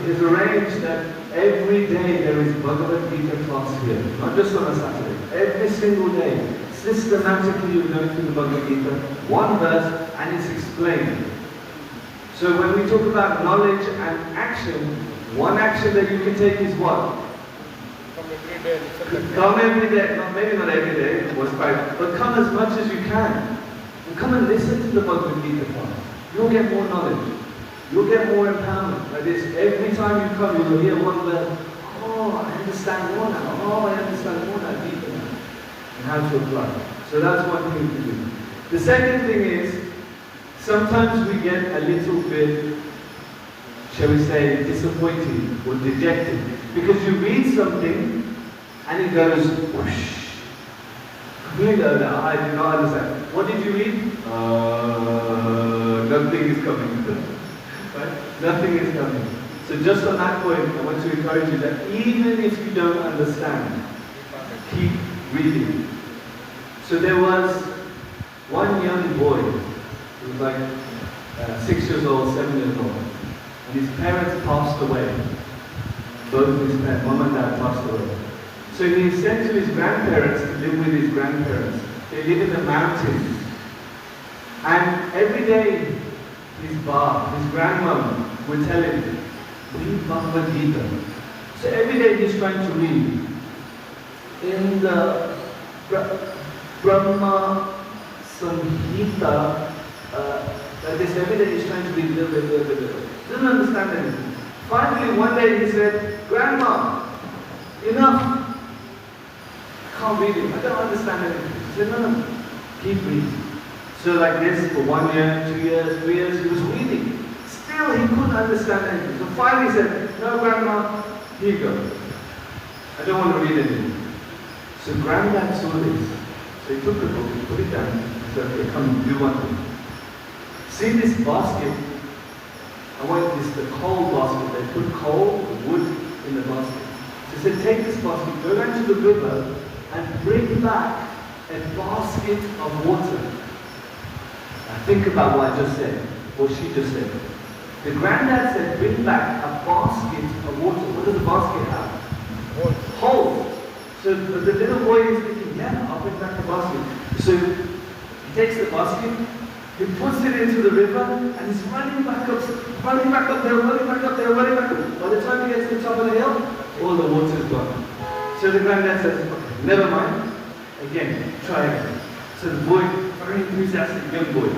has arranged that every day there is Bhagavad Gita class here, not just on a Saturday. Every single day, systematically you're going through the Bhagavad Gita, one verse, and it's explained. So when we talk about knowledge and action, one action that you can take is what? Come every day. Come every day. Maybe not every day, but come as much as you can. And come and listen to the Bhagavad Gita class. You'll get more knowledge. You'll get more empowerment. Like this, every time you come, you'll hear one verse. Oh, I understand more now. Oh, I understand more now, deeper now. And how to apply. So that's one thing to do. The second thing is, sometimes we get a little bit, shall we say, disappointed or dejected. Because you read something and it goes whoosh. You know that I do not understand. What did you read? Nothing is coming. Right? Nothing is coming. So just on that point, I want to encourage you that even if you don't understand, keep reading. So there was one young boy, he was like 6 years old, 7 years old, and his parents passed away. Both of his parents, mom and dad, passed away. So he was sent to his grandparents to live with his grandparents. They live in the mountains. And every day, his grandmom would tell him, read Bhagavad Gita. So every day he's trying to read. In the Brahma Samhita, like this, every day he's trying to read little. Doesn't understand anything. Finally, one day he said, Grandma, enough. I can't read it. I don't understand anything. He said, no, keep reading. So like this, for 1 year, 2 years, 3 years, he was reading. Still, he couldn't understand anything. So finally he said, no, Grandma, here you go. I don't want to read anything. So Granddad saw this. So he took the book, he put it down, he said, okay, come, do one thing. See this basket? I want this, the coal basket. They put coal, wood in the basket. So he said, take this basket, go down to the river, and bring back a basket of water. Now think about what I just said, what she just said. The granddad said, bring back a basket of water. What does the basket have? Holes. So the little boy is thinking, yeah, I'll bring back the basket. So he takes the basket, he puts it into the river, and he's running back up there. By the time he gets to the top of the hill, all the water is gone. So the granddad says, okay, never mind. Again, try again. So the boy, very enthusiastic young boy,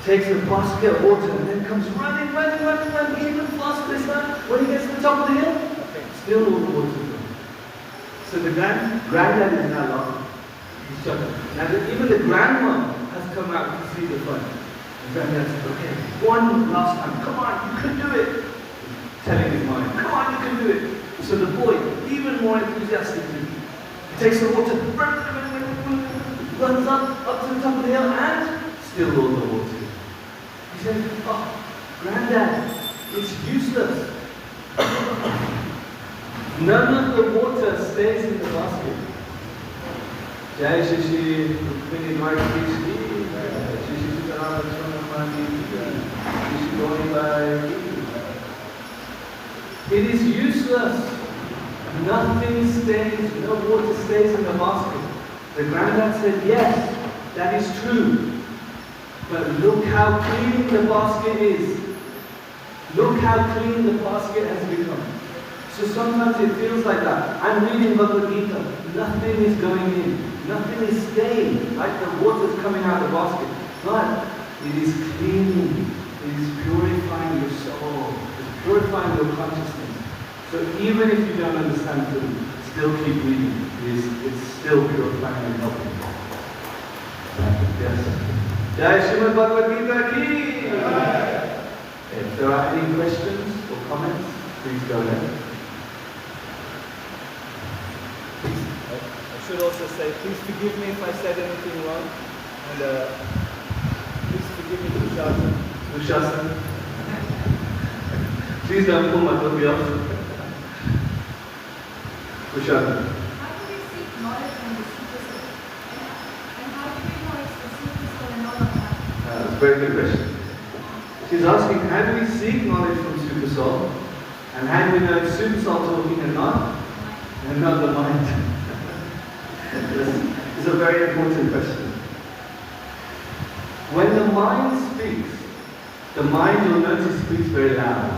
takes the basket of water and then comes running even faster this time. When he gets to the top of the hill, still all the water is gone. So the granddad is now laughing. He's chuckling. Now even the grandma has come out to see the fun. The granddad says, okay, one last time, come on, you can do it. He's telling his mind, come on, you can do it. So the boy, even more enthusiastically, he takes the water, runs up to the top of the hill, and still all the water. He says, oh, Granddad, it's useless. None of the water stays in the basket. Jai Shishi, Rukmini Dwight Krishni, Shishi Sitarama Chonamani, Shishi Gonibai. It is useless. Nothing stays, no water stays in the basket. The granddad said, yes, that is true. But look how clean the basket is. Look how clean the basket has become. So sometimes it feels like that. I'm reading Bhagavad Gita. Nothing is going in. Nothing is staying. Like the water's coming out of the basket. But it is cleaning. It is purifying your soul. It's purifying your consciousness. So even if you don't understand food, still keep reading. It's still purifying and helping. Yes. Jai Srimad Bhagavad Gita ki! If there are any questions or comments, please go ahead. I should also say, please forgive me if I said anything wrong. And please forgive me, Dushasan. Please don't pull my puppy off. Dushasan. How do we seek knowledge from the Super Soul? And how do we know it's the Super Soul and all of that? That's a very good question. She's asking, how do we seek knowledge from Super Soul? And how do we know it's Super Soul talking and not the mind? This is a very important question. When the mind speaks, the mind, you'll notice, speaks very loud.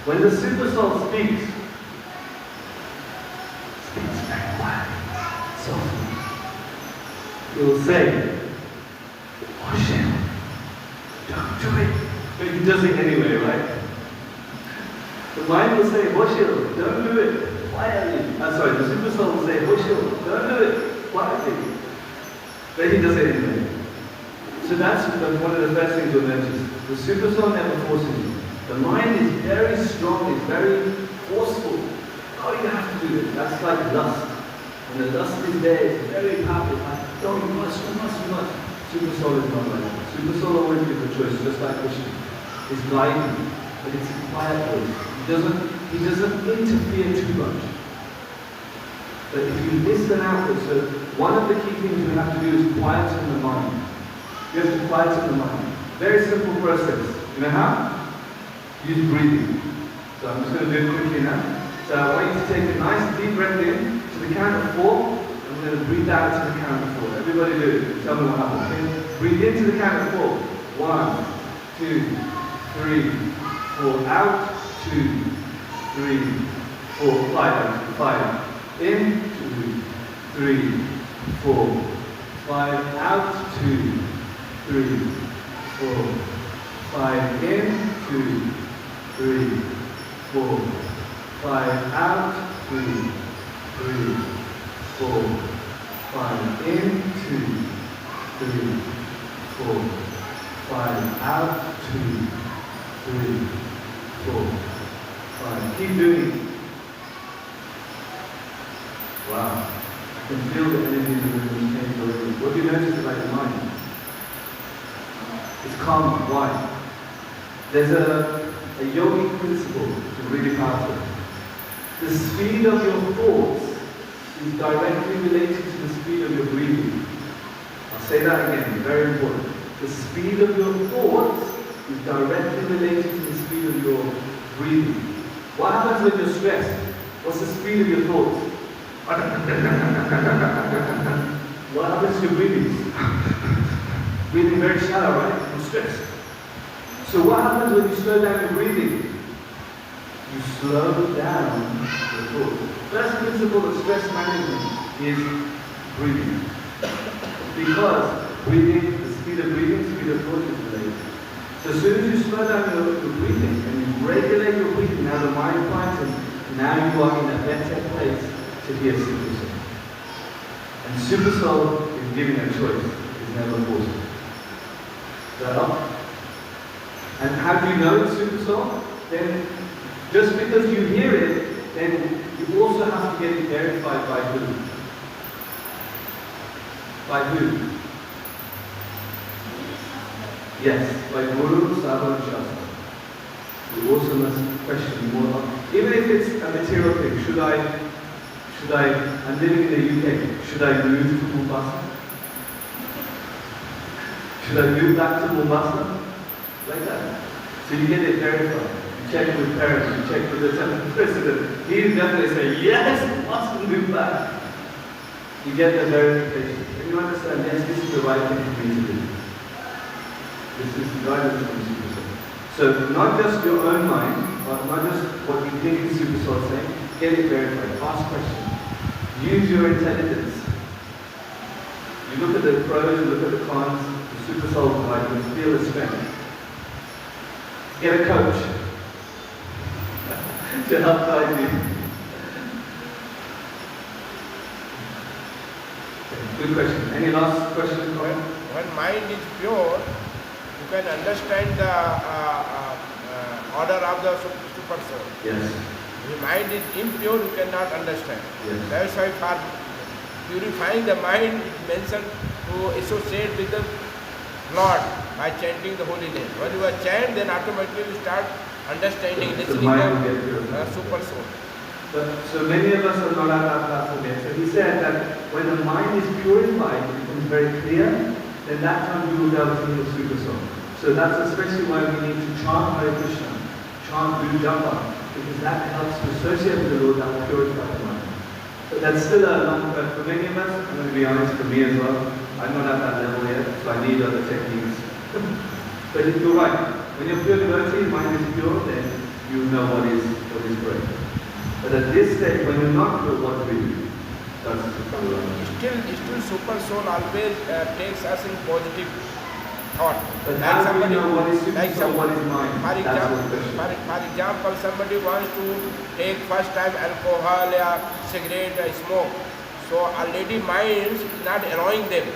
When the Super Soul speaks very quietly, softly. He will say, Hashem, don't do it. But he does it anyway, right? The mind will say, Hoshil, don't do it, quietly. The Super Soul will say, Hoshil, don't do it, quietly. But he does it anyway. So that's one of the first things you'll notice. The Super Soul never forces you. The mind is very strong, it's very forceful. Oh, you have to do it. That's like lust. When the lust is there, it's very powerful. Like, oh, you must. Super Soul is not like that. Super Soul always gives a choice, just like Krishna. It's guiding, but it's a quiet voice. He doesn't interfere too much. But if you listen out, so one of the key things you have to do is quieten the mind. You have to quieten the mind. Very simple process. You know how? Use breathing. So I'm just going to do it quickly now. So I want you to take a nice deep breath in to the count of 4. I'm going to breathe out to the count of 4. Everybody do it. Tell me what happens. Okay? Breathe in to the count of 4. 1, 2, 3, 4. Out. 2, 3, 4. 5. 5. In. 2, 3, 4. 5. Out. 2, 3, 4. 5. In. 2, 3, 4. 5 out, 2, 3, 4, 5 in, 2, 3, 4, 5 out, 2, 3, 4, 5. Keep doing it. Wow. I can feel the energy in the room change already. What do you notice about your mind? It's calm. Why? There's a yogic principle which is really powerful. The speed of your thoughts is directly related to the speed of your breathing. I'll say that again, very important. The speed of your thoughts is directly related to the speed of your breathing. What happens when you're stressed? What's the speed of your thoughts? What happens to your breathing? Breathing very shallow, right? You're stressed. So what happens when you slow down your breathing? You slow down your thoughts. First principle of stress management is breathing. Because breathing, the speed of breathing, speed of thought is related. So as soon as you slow down your breathing and you regulate your breathing, now the mind quietens, now you are in a better place to hear Super Soul. And Super Soul is giving a choice, it's never forced. Does that help? And how do you know it's Super Soul? Then, just because you hear it, then you also have to get it verified by who? By who? Yes, by Guru, Sadhu, and Shastra. You also must question more. Even if it's a material thing, I'm living in the UK, should I move to Mombasa? Should I move back to Mombasa? Like that. So you get it verified. You check with parents, you check with the temple president. He's definitely saying, yes, must move back. You get the verification. And you understand, yes, this is the right thing for me to do. This is the guidance from Super Soul. So not just your own mind, or not just what you think the Super Soul is saying, get it verified. Ask questions. Use your intelligence. You look at the pros, you look at the cons, the Super Soul guide, you feel the strength. Get a coach to help guide you. Good question. Any last questions? When mind is pure, you can understand the order of the super soul. Yes. If mind is impure, you cannot understand. Yes. That's why for purifying the mind, it mentioned to associate with the Lord by chanting the holy name. When you chant, then automatically you start understanding, listening the super soul. But, so many of us are not at that platform yet. So he said that when the mind is purified, it becomes very clear, then that time we will be able to hear the super soul. So that's especially why we need to chant Hare Krishna, chant Guru Japa, because that helps to associate with the Lord, that will purify the mind. But that's still a long path for many of us. I'm going to be honest, for me as well. I'm not at that level yet, so I need other techniques. But you're right. When you're pure devotee, mind is pure, then you know what is great. But at this stage, when you're not sure what to do, that's the problem. Still super soul always takes us in positive thought. But how do we know what is super soul, what is mind? For example, somebody wants to take first time alcohol or cigarette or smoke. So already mind is not allowing them.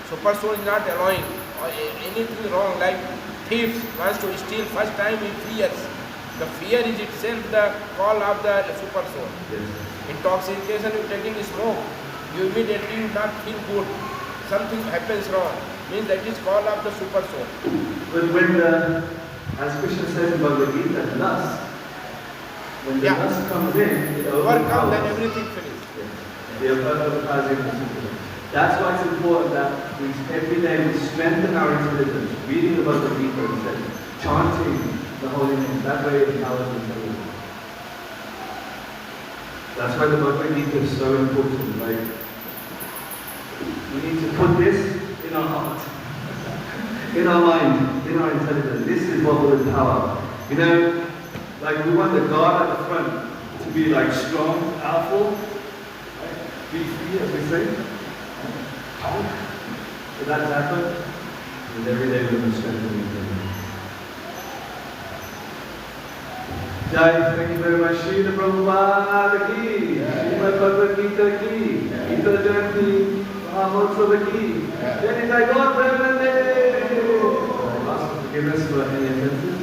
Super soul is not allowing or anything wrong, like thieves wants to steal first time he fears. The fear is itself the call of the super soul. Yes. Intoxication, you taking smoke, you immediately not feel good. Something happens wrong. Means that is call of the super soul. But when as Krishna says in Bhagavad Gita, lust, when the lust comes in, it overcomes. Then everything finished. Yes. The overpowers the super soul. That's why it's important that we every day we strengthen our intelligence, reading the Bhagavad Gita instead, chanting the holy name. That way it empowers intelligence. That's why the Bhagavad Gita is so important. Like, we need to put this in our heart, in our mind, in our intelligence. This is what will empower. You know, like we want the guard at the front to be like strong, powerful, right? Beefy, as we say. So that's happened, and every day we're going to strengthen intelligence. Jai, thank you very much. Srila Prabhupada ki, Srimad Bhagavad Gita ki, Gita Jayanti, Mahotsava ki, Jai Nitai Kirtan. Ask forgiveness for any offenses.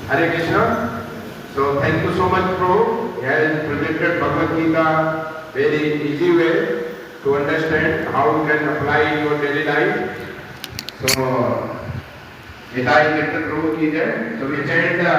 Hare Krishna. So thank you so much, Prabhu. He has presented Bhagavad Gita very easy way to understand how you can apply in your daily life. So Nitai Kirtan Prabhu ki jai. So we chant